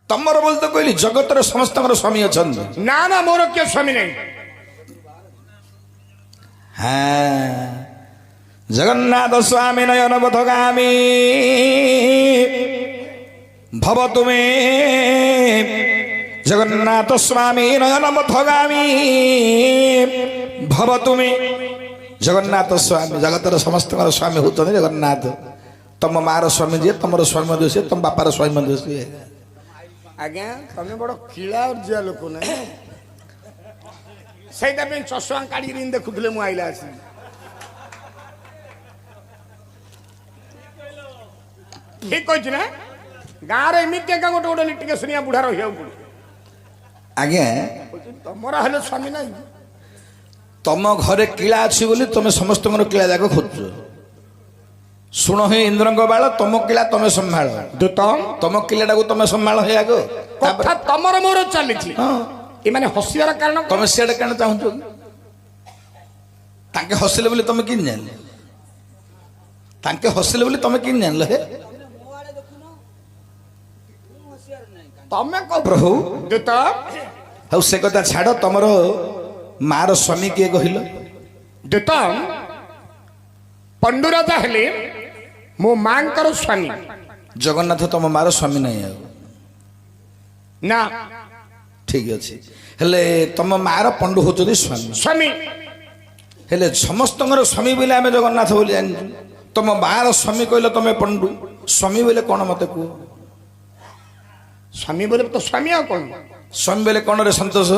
तमर बोल तो कहली जगत समस्त स्वामी अच्छा ना ना मोर किए स्वामी नहीं। हाँ जगन्नाथ स्वामी नयन पथगामी भव तुमे जगन्नाथ स्वामी नयन पथगामी भव तुमे जगन्नाथ स्वामी जगत समस्त स्वामी होते जगन्नाथ तम मार स्वामी जी तुम स्वामी दोषी तुम बापार स्वामी दोषी आज्ञा तमें बड़ किला और जिया लोक ना से चशमा काढ़ देखुले मुझे आईला आस ठीक कही ना गाँव एमती एका गोटे गोटे लिटिकेशनिया बुढ़ा रहा पड़े आज्ञा तुमर हेल्ले स्वामी ना तम घरे किला अच्छी बोली तुम समस्त किला जाक खोज शुण हे इंद्र बाल तुम किला तुम संभाल तुम किला तुम संभाल हे आग कथा तमर मोर चली माने हसियार कारण तुम सियाड़े क्या चाहूच हसिले बोली तुम कि जान हसिले बोली तुम कि जान हे तमें प्रभु हाँ से कथा छाड़ तुमर मार स्वामी किए कहल देत पंडुराजा हेले मो मां स्वामी जगन्नाथ तुम मार स्वामी नहीं ना ठीक अच्छे हेले तुम मार पंडु हो स्वामी स्वामी हेले समस्त स्वामी बोले आम जगन्नाथ बोली जान तुम मार स्वामी कहल तुम पंडु स्वामी बोले कौन मत कह स्वामी बोले तो स्वामी आ कौन स्वामी बोले कौन रे संतोष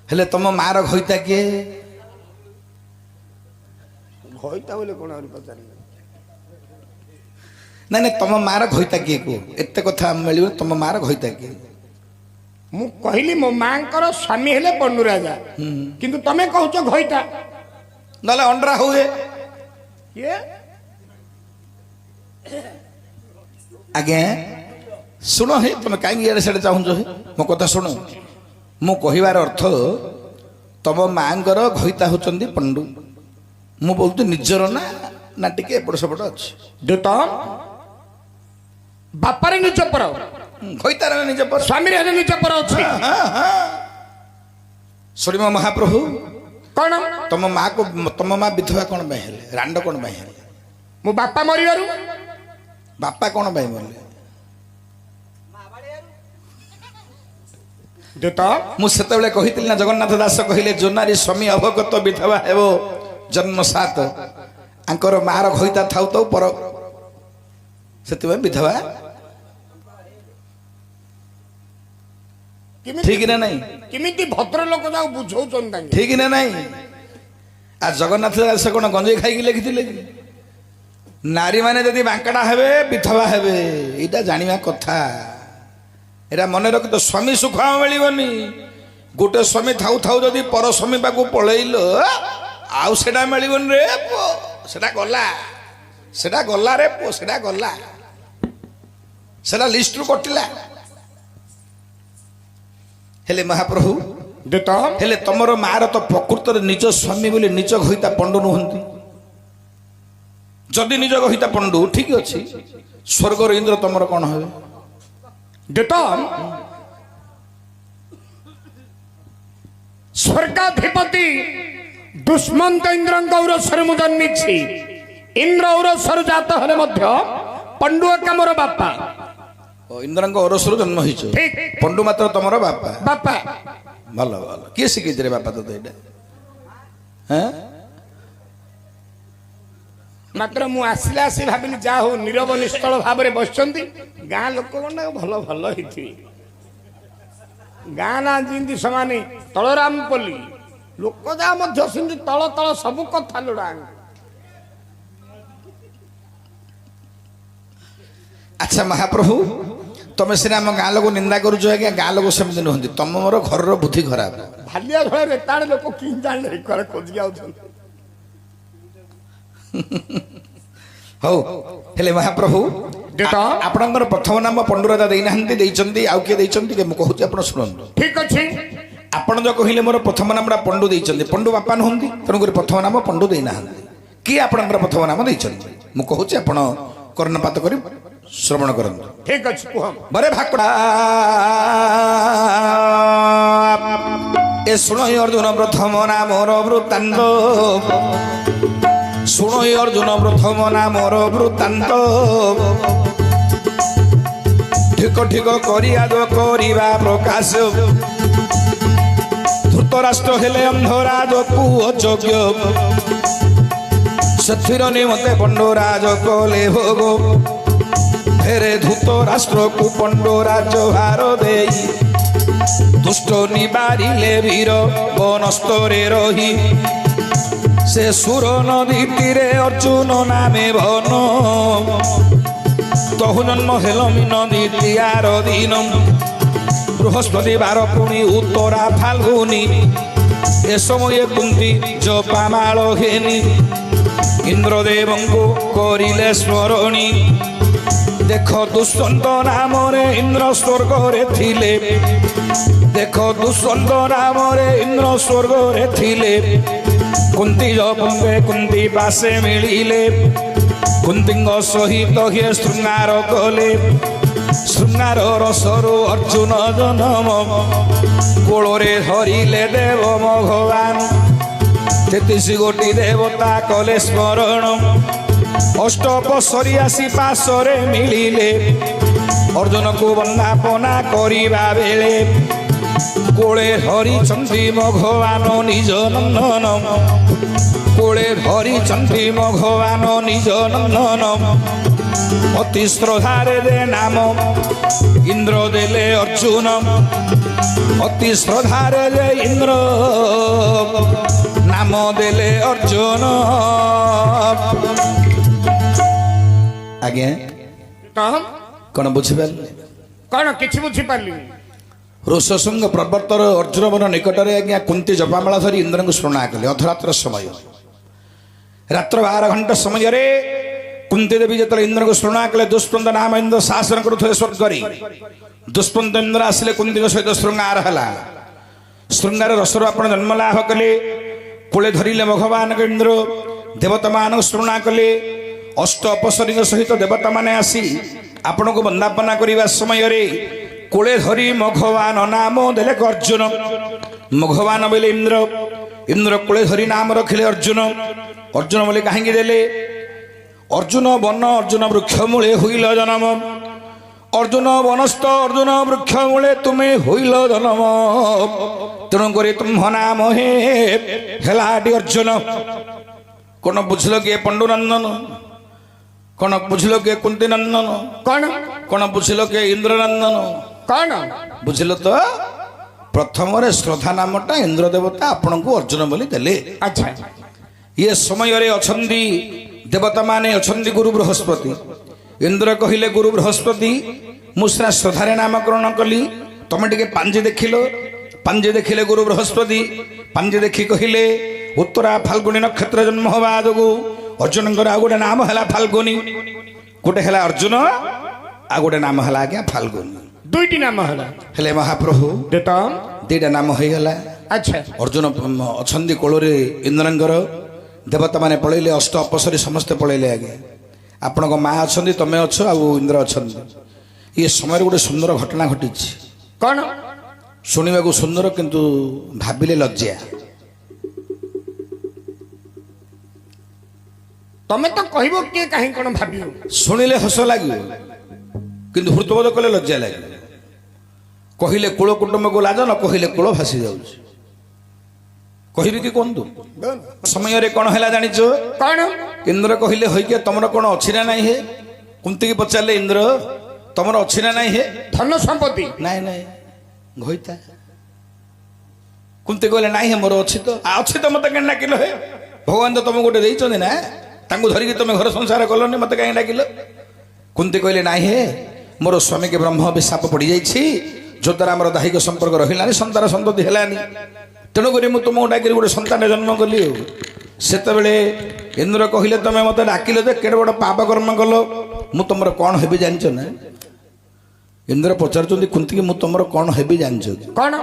हेले तुम मार घईता किए घईता बोले कौन पचार ना ना तुम मार घईता किए को एत कथा मिल तुम मार घईता किए मु कहली मो मां स्वामी हेले पंडुराजा किंतु तमें कहूच घईता ना अंडरा हुए ये आज्ञा शुण हे तुम कहीं इे से चाहूच मो कथा शुण मु कहबार अर्थ तुम माँ घईता होती पंडु मु बोलती निजर ना ना टिके एपट सेपट अच्छे देत बापारे निज पर घईतार निज पर स्वामी निज पर अच्छे शुणी महाप्रभु कौन तुम माँ को तुम माँ विधवा कौन हेले रांड कौन हेले मो बापा मरिबारु बापा कौन मरले मुझे कही ना जगन्नाथ दास कहले जो नारी स्वामी अवगत विधवा हेब जन्म सात आंकर मार घईता थाउ तो पर से विधवा ठीक ना नहीं किमिति भद्र लोक जाऊ बुझौछन ठीक ना नहीं आ जगन्नाथ दास कौन गंजे खाई लिखि नारी माने जदि बांकड़ा हेबे विधवा हेबे एटा जानिबा कथा एरा मन रख तो स्वामी सुख मिलबनी गोटे स्वामी थाउ थाउ जदि पर स्वामी पाकू पलैल आउ सेटा मिलबन रे पो सेटा गला रे पो सेटा गला सेटा लिस्ट रु कटिला हेले महाप्रभु देत हेले तमर मार तो प्रकृत निज स्वामी बोली निज घईता पंडु नुहंती जदि निज घईता पंडु ठीक अच्छे स्वर्गर इंद्र तमर कौन हे देत स्वर्गाधिपति दुष्मंत इंद्र औरसर मु जन्मी इंद्र औरसर जात हेले पंडु एका मोर बापा इंद्र औरसर जन्म हो पंडु मात्र तमर बापा बापा भल भल किए शिखी रे बापा तो हाँ मात्र मु आसला आसी भाविली जा हो नीरव निश्चल भाव में बसचंती गाँ लोक भल भल होती गाँ ना जी समाने तलरामपल्ली लोक जा सेमती तल तल सबू कथा लोड़ा अच्छा महाप्रभु तुम सीना आम गाँ लोक निंदा करुच आज्ञा गाँ लोक सेमती नुहति तुम मोर घर बुद्धि खराब भालिया झड़े रेताड़े लोक कि जाने खोजी आउ हौ हेले महाप्रभु आपणकर प्रथम नाम पंडुराजा देना आउ किए मुझे आप शुणु ठीक अच्छे आपण जो कहले मोर प्रथम नाम पंडु देइछन्ती पंडु बापा नुहंती तेणुक प्रथम नाम पंडु देना किए आपणकर प्रथम नाम देइछन्ती मु कहूची आपण କର୍ଣ୍ଣପାତ କରି ଶ୍ରବଣ କରନ୍ତୁ। ଠିକ ଅଛି କୁହ। ବରେ ଭାକୁଡ଼ା ଏ ଶୁଣ ଅର୍ଜୁନ ପ୍ରଥମ ନାମର ବୃତ୍ତାନ୍ତ, ଶୁଣ ଅର୍ଜୁନ ପ୍ରଥମ ନାମର ବୃତ୍ତାନ୍ତ, ଠିକ ଠିକ କରିବା କରିବା ପ୍ରକାଶ, ଧୃତରାଷ୍ଟ୍ର ହେଲେ ଅନ୍ଧରାଜକୁ ଅଯୋଗ୍ୟ, ସେଥିର ନିମନ୍ତେ ପଣ୍ଡରାଜ କଲେ ଭୋଗ, ଫେରେ ଧୃତରାଷ୍ଟ୍ରକୁ ପଣ୍ଡରାଜ ଭାର ଦେଇ, ଦୁଷ୍ଟ ନିବାରିଲେ ବୀର ବନସ୍ତରେ ରହି, ସେ ସୁର ନଦୀ ତୀରେ ଅର୍ଜୁନ ନାମେ ବନ, ତହୁ ଜନ୍ମ ହେଲ ମିନ ଦ୍ୱିତୀୟାର ଦିନ, ବୃହସ୍ପତି ବାର ପୁଣି ଉତ୍ତରା ଫାଲ୍ଗୁନି, ଏ ସମୟ କୁନ୍ତି ଜପାମାଳ ଘେନି, ଇନ୍ଦ୍ରଦେବଙ୍କୁ କରିଲେ ସ୍ମରଣୀ, ଦେଖ ଦୁଷ୍ୟନ୍ତ ନାମରେ ଇନ୍ଦ୍ର ସ୍ୱର୍ଗରେ ଥିଲେ, ଦେଖ ଦୁଷ୍ୟନ୍ତ ନାମରେ ଇନ୍ଦ୍ର ସ୍ୱର୍ଗରେ ଥିଲେ, କୁନ୍ତି ଜପେ କୁନ୍ତି ପାଶେ ମିଳିଲେ, କୁନ୍ତିଙ୍କ ସହିତ ହେ ଶୃଙ୍ଗାର କଲେ, ଶୃଙ୍ଗାର ରସରୁ ଅର୍ଜୁନ ଜନମ, କୋଳରେ ଧରିଲେ ଦେବ ଭଗବାନ, 33 କୋଟି ଦେବତା କଲେ ସ୍ମରଣ, ଅଷ୍ଟପସରି ଆସି ପାଶରେ ମିଳିଲେ, ଅର୍ଜୁନକୁ ବନ୍ଦାପନା କରିବା ବେଳେ, କୋଳେ ଧରିଛନ୍ତି ଭଗବାନ ନିଜ ନନ୍ଦନ, କୋଳେ ଧରିଛନ୍ତି ଭଗବାନ ନିଜ ନନ୍ଦନ, ଅତି ଶ୍ରଦ୍ଧାରେ ଦେ ନାମ ଇନ୍ଦ୍ର ଦେଲେ ଅର୍ଜୁନ, ଅତି ଶ୍ରଦ୍ଧାରେ ଦେ ଇନ୍ଦ୍ର ନାମ ଦେଲେ ଅର୍ଜୁନ। ଆଜ୍ଞା କଣ ବୁଝିପାରିଲେ? କଣ କିଛି ବୁଝିପାରିଲିନି। ଋଷଶୃଙ୍ଗ ପର୍ବତର ଅର୍ଜୁନବନ ନିକଟରେ ଆଜ୍ଞା କୁନ୍ତି ଜପାମାଳ ଧରି ଇନ୍ଦ୍ରଙ୍କୁ ସ୍ମରଣା କଲେ। ଅଧରାତ୍ର ସମୟ, ରାତ୍ର 12 ଘଣ୍ଟା ସମୟରେ କୁନ୍ତି ଦେବୀ ଯେତେବେଳେ ଇନ୍ଦ୍ରଙ୍କୁ ସ୍ମରଣା କଲେ, ଦୁଷ୍ମନ୍ତ ନାମ ଇନ୍ଦ୍ର ଶାସନ କରୁଥିଲେ ସ୍ୱର୍ଗରେ, ଦୁଷ୍ମନ୍ତ ଇନ୍ଦ୍ର ଆସିଲେ କୁନ୍ତିଙ୍କ ସହିତ ଶୃଙ୍ଗାର ହେଲା, ଶୃଙ୍ଗାର ରସରୁ ଆପଣ ଜନ୍ମ ଲାଭ କଲେ, କୋଳେ ଧରିଲେ ଭଗବାନଙ୍କ ଇନ୍ଦ୍ର, ଦେବତାମାନଙ୍କୁ ସ୍ମରଣା କଲେ, ଅଷ୍ଟ ଅପସରୀଙ୍କ ସହିତ ଦେବତାମାନେ ଆସି ଆପଣଙ୍କୁ ବନ୍ଦାପନା କରିବା ସମୟରେ କୋଳେ ଧରି ଭଗବାନ ନାମ ଦେଲେ ଅର୍ଜୁନ, ଭଗବାନ ବୋଇଲେ ଇନ୍ଦ୍ର, ଇନ୍ଦ୍ର କୋଳେ ଧରି ନାମ ରଖିଲେ ଅର୍ଜୁନ, ଅର୍ଜୁନ ବୋଲି କାହିଁକି ଦେଲେ? ଅର୍ଜୁନ ବନ ଅର୍ଜୁନ ବୃକ୍ଷ ମୂଳେ ହୋଇଲ ଜନମ, ଅର୍ଜୁନ ବନସ୍ଥ ଅର୍ଜୁନ ବୃକ୍ଷ ମୂଳେ ତୁମେ ହୋଇଲ ଜନମ, ତେଣୁକରି ତୁମ୍ଭ ନାମ ହେ ହେଲାଟି ଅର୍ଜୁନ। କଣ ବୁଝିଲ କିଏ ପଣ୍ଡୁନନ୍ଦନ? କଣ ବୁଝିଲ କିଏ କୁନ୍ତି ନନ୍ଦନ? କଣ କଣ ବୁଝିଲ କିଏ ଇନ୍ଦ୍ରନନ୍ଦନ? କଣ ବୁଝିଲ ତ? ପ୍ରଥମରେ ଶ୍ରଦ୍ଧା ନାମଟା ଇନ୍ଦ୍ର ଦେବତା ଆପଣଙ୍କୁ ଅର୍ଜୁନ ବୋଲି ଦେଲେ। ଆଚ୍ଛା, ଇଏ ସମୟରେ ଅଛନ୍ତି ଦେବତା ମାନେ, ଅଛନ୍ତି ଗୁରୁ ବୃହସ୍ପତି। ଇନ୍ଦ୍ର କହିଲେ ଗୁରୁ ବୃହସ୍ପତି, ମୁଁ ସିନା ଶ୍ରଦ୍ଧାରେ ନାମକରଣ କଲି, ତମେ ଟିକେ ପାଞ୍ଜି ଦେଖିଲ। ପାଞ୍ଜି ଦେଖିଲେ ଗୁରୁ ବୃହସ୍ପତି, ପାଞ୍ଜି ଦେଖି କହିଲେ ଉତ୍ତରା ଫାଲ୍ଗୁନି ନକ୍ଷତ୍ର ଜନ୍ମ ହେବା ଯୋଗୁଁ ଅର୍ଜୁନଙ୍କର ଆଉ ଗୋଟେ ନାମ ହେଲା ଫାଲ୍ଗୁନି, ଗୋଟେ ହେଲା ଅର୍ଜୁନ, ଆଉ ଗୋଟେ ନାମ ହେଲା ଆଜ୍ଞା ଫାଲ୍ଗୁନି। ଦୁଇଟି ନାମ ହେଲା ହେଲେ ମହାପ୍ରଭୁ ଦେତ ଦିଟା ନାମ ହେଇଗଲା। ଆଚ୍ଛା, ଅର୍ଜୁନ ଅଛନ୍ତି କୋଳରେ ଇନ୍ଦ୍ରଙ୍କର, ଦେବତା ମାନେ ପଳେଇଲେ, ଅଷ୍ଟ ଅପସରୀ ସମସ୍ତେ ପଳେଇଲେ। ଆଜ୍ଞା ଆପଣଙ୍କ ମା ଅଛନ୍ତି, ତମେ ଅଛ, ଆଉ ଇନ୍ଦ୍ର ଅଛନ୍ତି। ଏ ସମୟରେ ଗୋଟେ ସୁନ୍ଦର ଘଟଣା ଘଟିଛି। କଣ? ଶୁଣିବାକୁ ସୁନ୍ଦର କିନ୍ତୁ ଭାବିଲେ ଲଜ୍ଜା। ତମେ ତ କହିବ, କିଏ କାହିଁ କଣ ଭାବିବ? ଶୁଣିଲେ ହସ ଲାଗିବ କିନ୍ତୁ ହୃତବୋଧ କଲେ ଲଜ୍ଜା ଲାଗିବ। କହିଲେ କୁଳ କୁଟୁମ୍ବକୁ ଲାଜ, ନ କହିଲେ କୁଳ ଭାସି ଯାଉଛି। କହିବି କି କୁହନ୍ତୁ? ସମୟରେ କଣ ହେଲା ଜାଣିଛ? କଣ? ଇନ୍ଦ୍ର କହିଲେ ହୋଇକି ତମର କଣ ଅଛି ନା ନାହିଁ ହେ? କୁନ୍ତିକି ପଚାରିଲେ ଇନ୍ଦ୍ର ତମର ଅଛି ନା ନାହିଁ ହେ? ଧନ ସମ୍ପତ୍ତି? ନାଇଁ ନାଇଁ ଘଇତା। କୁନ୍ତି କହିଲେ ନାହିଁ ହେ, ମୋର ଅଛି ତ। ଅଛି ତ ମତେ କାହିଁ ଡାକିଲ ହେ? ଭଗବାନ ତ ତମକୁ ଗୋଟେ ଦେଇଛନ୍ତି ନା, ତାଙ୍କୁ ଧରିକି ତମେ ଘର ସଂସାର କଲନି, ମତେ କାହିଁ ଡାକିଲ? କୁନ୍ତି କହିଲେ ନାହିଁ ହେ, ମୋର ସ୍ୱାମୀକି ବ୍ରହ୍ମ ଅଭିଶାପ ପଡ଼ିଯାଇଛି, ଯଦ୍ୱାରା ଆମର ଦାହିକ ସମ୍ପର୍କ ରହିଲାନି, ସନ୍ତାନ ସନ୍ତତି ହେଲାନି, ତେଣୁକରି ମୁଁ ତୁମକୁ ଡାକିଲି ଗୋଟେ ସନ୍ତାନ ଜନ୍ମ କଲି। ଆଉ ସେତେବେଳେ ଇନ୍ଦ୍ର କହିଲେ ତମେ ମତେ ଡାକିଲ ଯେ କେଡ଼େ ବଡ଼ ପାପ କର୍ମ କଲ, ମୁଁ ତମର କଣ ହେବି ଜାଣିଛ ନା? ଇନ୍ଦ୍ର ପଚାରୁଛନ୍ତି କୁନ୍ତିକି, ମୁଁ ତମର କଣ ହେବି ଜାଣିଛ? କଣ?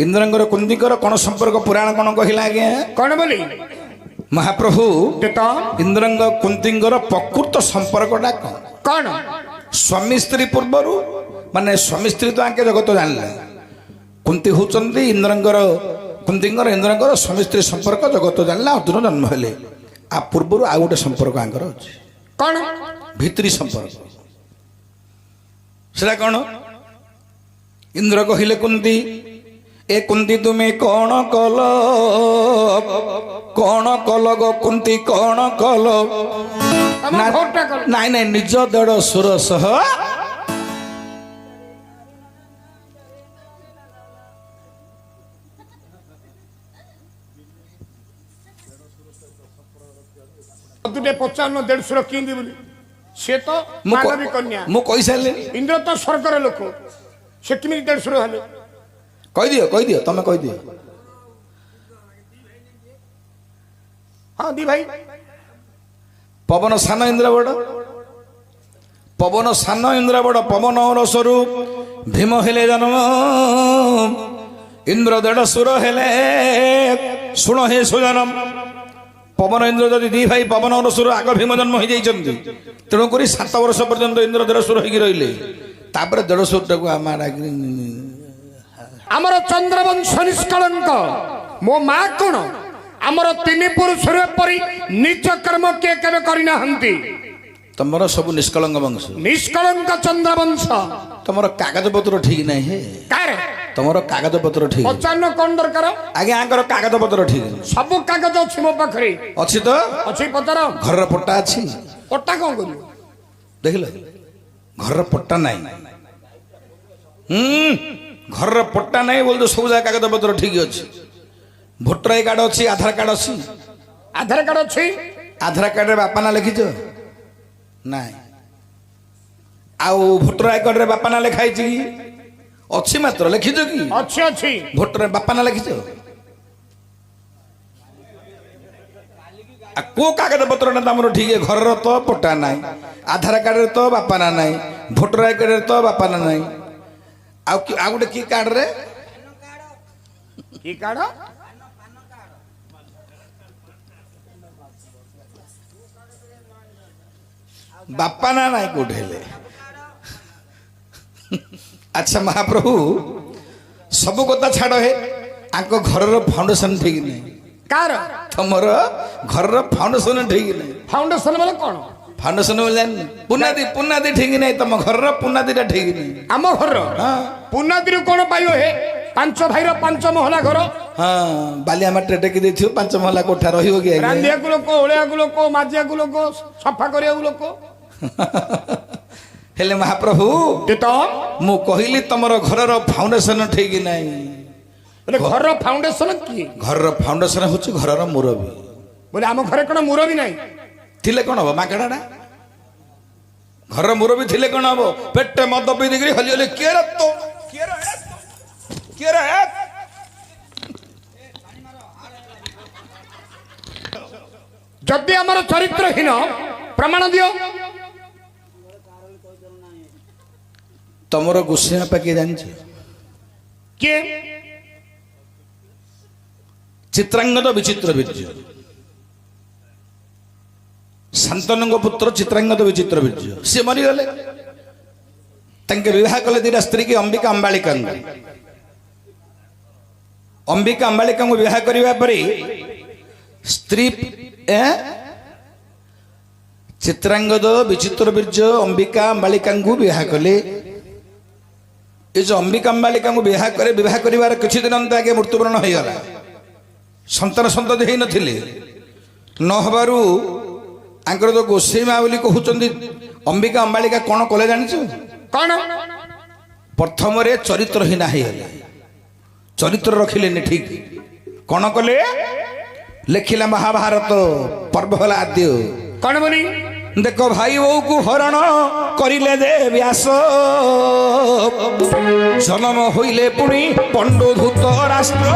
ଇନ୍ଦ୍ରଙ୍କର କୁନ୍ତିଙ୍କର କଣ ସମ୍ପର୍କ? ପୁରାଣ କଣ କହିଲା ଆଜ୍ଞା? କଣ ବୋଲି? ମହାପ୍ରଭୁ କେତ ଇନ୍ଦ୍ରଙ୍କ କୁନ୍ତୀଙ୍କର ପ୍ରକୃତ ସମ୍ପର୍କଟା କ'ଣ? କଣ ସ୍ୱାମୀ ସ୍ତ୍ରୀ ପୂର୍ବରୁ ମାନେ ସ୍ୱାମୀ ସ୍ତ୍ରୀ ତ ଆଙ୍କେ ଜଗତ ଜାଣିଲେ, କୁନ୍ତୀ ହଉଛନ୍ତି ଇନ୍ଦ୍ରଙ୍କର ସ୍ୱାମୀ ସ୍ତ୍ରୀ ସମ୍ପର୍କ ଜଗତ ଜାଣିଲା, ଅର୍ଜୁନ ଜନ୍ମ ହେଲେ। ଆ ପୂର୍ବରୁ ଆଉ ଗୋଟେ ସମ୍ପର୍କ ଆଙ୍କର ଅଛି, କଣ ଭିତରି ସମ୍ପର୍କ। ସେଟା କ'ଣ? ଇନ୍ଦ୍ର କହିଲେ କୁନ୍ତୀ, ଏ କୁନ୍ତୀ ତୁମେ କ'ଣ କଲ, କ'ଣ କଲ ଗୋ କୁନ୍ତୀ, କ'ଣ କଲ? ନାଇଁ ନାଇଁ, ନିଜ ଦେଢ଼ଶୁର ସହ ତୁଟେ ପଚାରୁନ ଦେଢ଼ଶୁର କିନ୍ତି ବୋଲି, ସେ ତ ମାନବୀ କନ୍ୟା। ମୁଁ କହିସାରିଲିଣି। ଇନ୍ଦ୍ର ତ ସ୍ୱର୍ଗର ଲୋକ, ସେ କେମିତି ଦେଢ଼ଶୁର ହେଲେ? କହିଦିଅ ତମେ କହିଦିଅ। ହଁ ଦି ଭାଇ। ପବନ ସାନ ଇନ୍ଦ୍ର ବଡ଼, ପବନ ସାନ ଇନ୍ଦ୍ର ବଡ଼, ପବନ ରସରୁ ଭୀମ ହେଲେ ଜନ୍ମ, ଇନ୍ଦ୍ର ଦେଢ଼ଶୁର ହେଲେ ଶୁଣ ହେ ସୁଜନମ। ପବନ ଇନ୍ଦ୍ର ଯଦି ଦି ଭାଇ, ପବନ ରସରୁ ଆଗ ଭୀମ ଜନ୍ମ ହେଇଯାଇଛନ୍ତି, ତେଣୁକରି 7 ବର୍ଷ ପର୍ଯ୍ୟନ୍ତ ଇନ୍ଦ୍ର ଦେଢ଼ଶୁର ହେଇକି ରହିଲେ। ତାପରେ ଦେଢ଼ଶୁରଟାକୁ ଆମର ଚନ୍ଦ୍ରବଂଶ ନିଷ୍କଳଙ୍କ, ମୋ ମା କଣ? ଆମର 3 ପୁରୁଷର ପରି ନିଜ କର୍ମ କିଏ କେବେ କରିନାହାନ୍ତି। ତମର ସବୁ ନିଷ୍କଳଙ୍କ ବଂଶ, ନିଷ୍କଳଙ୍କ ଚନ୍ଦ୍ରବଂଶ। ତମର କାଗଜପତ୍ର ଠିକ ନାହିଁ ହେ। କାରେ ତମର କାଗଜପତ୍ର ଠିକ? ପଚାରୁନ କଣ ଦରକାର? ଆଜ୍ଞା ଆଙ୍କର କାଗଜପତ୍ର ଠିକ? ସବୁ କାଗଜ ଅଛି ମୋ ପାଖରେ। ଅଛି ତ? ଅଛି, ପଚାର। ଘରର ପଟ୍ଟା ଅଛି? ପଟ୍ଟା କଣ କରିବ? ଦେଖିଲ, ଘରର ପଟ୍ଟା ନାହିଁ। ଘରର ପଟ୍ଟା ନାହିଁ ବୋଲି ତ ସବୁ ଜାଗା କାଗଜପତ୍ର ଠିକ ଅଛି। ଭୋଟର ଆଇ କାର୍ଡ ଅଛି, ଆଧାର କାର୍ଡ ଅଛି? ଆଧାର କାର୍ଡ ଅଛି। ଆଧାର କାର୍ଡରେ ବାପା ନାଁ ଲେଖିଛ? ନାଇଁ। ଆଉ ଭୋଟର ଆଇ କାର୍ଡରେ ବାପା ନାଁ ଲେଖା ହେଇଛି କି? ଅଛି, ମାତ୍ର ଲେଖିଛ କି? ଅଛି ଅଛି। ଭୋଟରରେ ବାପା ନାଁ ଲେଖିଛ? କୋଉ କାଗଜ ପତ୍ରଟା ତମର ଠିକ? ଘରର ତ ପଟ୍ଟା ନାହିଁ, ଆଧାର କାର୍ଡରେ ତ ବାପା ନାଁ ନାହିଁ, ଭୋଟର ଆଇ କାର୍ଡରେ ତ ବାପା ନାଁ ନାହିଁ, ଆଉ ଗୋଟେ କି କାର୍ଡରେ? କି କାର୍ଡ? ବାପା ନା ନାହିଁ କୋଉଠି ହେଲେ। ଆଚ୍ଛା ମହାପ୍ରଭୁ, ସବୁ କଥା ଛାଡ଼ ହେ, ଆଙ୍କ ଘରର ଫାଉଣ୍ଡେସନ ଠିକ ନାହିଁ। କାର? ତମର ଘରର ଫାଉଣ୍ଡେସନ ଠିକ ନାହିଁ। ଫାଉଣ୍ଡେସନ ମାନେ କଣ? ଫାଉଣ୍ଡେସନ ବୋଲି ଜାଣିନି? ପୁନାଦି ଠିକ ନାହିଁ, ତମ ଘରର ପୁନାଦିଟା ଠିକ ନାହିଁ। ଆମ ଘରର ପୁନାଦିରୁ କଣ ପାଇବ ହେ? 5 ଭାଇର 5 ମହଲା ଘର। ହଁ, ବାଲିଆ ମାଟିରେ ଟେକି ଦେଇଥିବ, 5 ମହଲା କୋଠା ରହିବ କି? ରାନ୍ଧିବାକୁ ଲୋକ, ଓଳିବାକୁ ଲୋକ, ମାଜିବାକୁ ଲୋକ, ସଫା କରିବାକୁ ଲୋକ। ହେଲେ ମହାପ୍ରଭୁ, ମୁଁ କହିଲି ତମର ଘରର ଫାଉଣ୍ଡେସନ ଠିକ ନାହିଁ। ଘରର ଫାଉଣ୍ଡେସନ କିଏ? ଘରର ଫାଉଣ୍ଡେସନ ହଉଛି ଘରର ମୁରବୀ। ବୋଲେ ଆମ ଘରେ କଣ ମୁରବୀ ନାହିଁ? ଥିଲେ କଣ ହବ? ମାଗଣାଟା ଘରର ମୁରବୀ ଥିଲେ କଣ ହବ? ପେଟେ ମଦ ପିଇ ଦେଇକିରି ହଲି ହଲି କିଏ ରେ ତ କିଏ ରେ ଯଦି ଆମର ଚରିତ୍ରହୀନ, ପ୍ରମାଣ ଦିଅ। ତମର ଗୋସାଇଁ ବାପା କିଏ ଜାଣିଛ? କିଏ? ଚିତ୍ରାଙ୍ଗଦ ବିଚିତ୍ର ବୀର୍ଯ୍ୟ, ଶାନ୍ତନୁଙ୍କ ପୁତ୍ର ଚିତ୍ରାଙ୍ଗଦ ବିଚିତ୍ର ବୀର୍ଯ୍ୟ। ସେ ମରିଗଲେ, ତାଙ୍କେ ବିବାହ କଲେ 2ଟା ସ୍ତ୍ରୀ କି, ଅମ୍ବିକା ଅମ୍ବାଳିକାଙ୍କୁ। ଅମ୍ବିକା ଅମ୍ବାଳିକାଙ୍କୁ ବିବାହ କରିବା ପରେ ସ୍ତ୍ରୀ ଚିତ୍ରାଙ୍ଗଦ ବିଚିତ୍ର ବୀର୍ଯ୍ୟ ଅମ୍ବିକା ଅମ୍ବାଳିକାଙ୍କୁ ବିବାହ କଲେ। ଏ ଯୋଉ ଅମ୍ବିକା ଅମ୍ବାଳିକାଙ୍କୁ ବିବାହ କରିବାର କିଛି ଦିନ ଆଗେ ମୃତ୍ୟୁବରଣ ହେଇଗଲା। ସନ୍ତାନ ସନ୍ତତି ହେଇନଥିଲେ। ନ ହେବାରୁ ତାଙ୍କର ଯୋଉ ଗୋସାଇଁ ମା ବୋଲି କହୁଛନ୍ତି ଅମ୍ବିକା ଅମ୍ବାଳିକା କ'ଣ କଲେ ଜାଣିଛୁ? କ'ଣ? ପ୍ରଥମରେ ଚରିତ୍ରହୀନା ହେଇଗଲେ, ଚରିତ୍ର ରଖିଲେନି ଠିକ। କ'ଣ କଲେ? ଲେଖିଲା ମହାଭାରତ ପର୍ବ ହେଲା ଆଦ୍ୟ। କ'ଣ ବୋଲି? ଦେଖ, ଭାଇ ବୋଉକୁ ହରଣ କରିଲେ ଦେ ବ୍ୟାସ, ଜନମ ହୋଇଲେ ପୁଣି ପଣ୍ଡୁ ଧୂତ ରାଷ୍ଟ୍ର।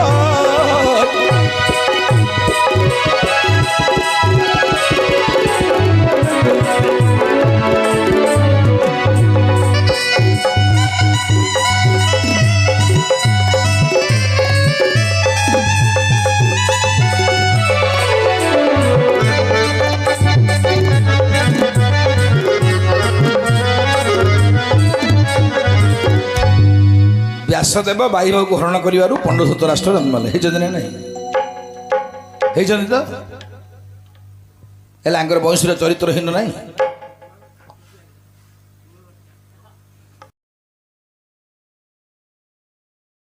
ବ୍ୟାସଦେବ ବାଇବାକୁ ହରଣ କରିବାରୁ ପଣ୍ଡ ଧୃତରାଷ୍ଟ୍ର ଜନ୍ମ ହେଲେ। ହେଇଛନ୍ତି ନା ନାହିଁ? ହେଇଛନ୍ତି ତ? ହେଲେ ଆଙ୍କର ବଂଶୀର ଚରିତ୍ରହୀନ ନାହିଁ।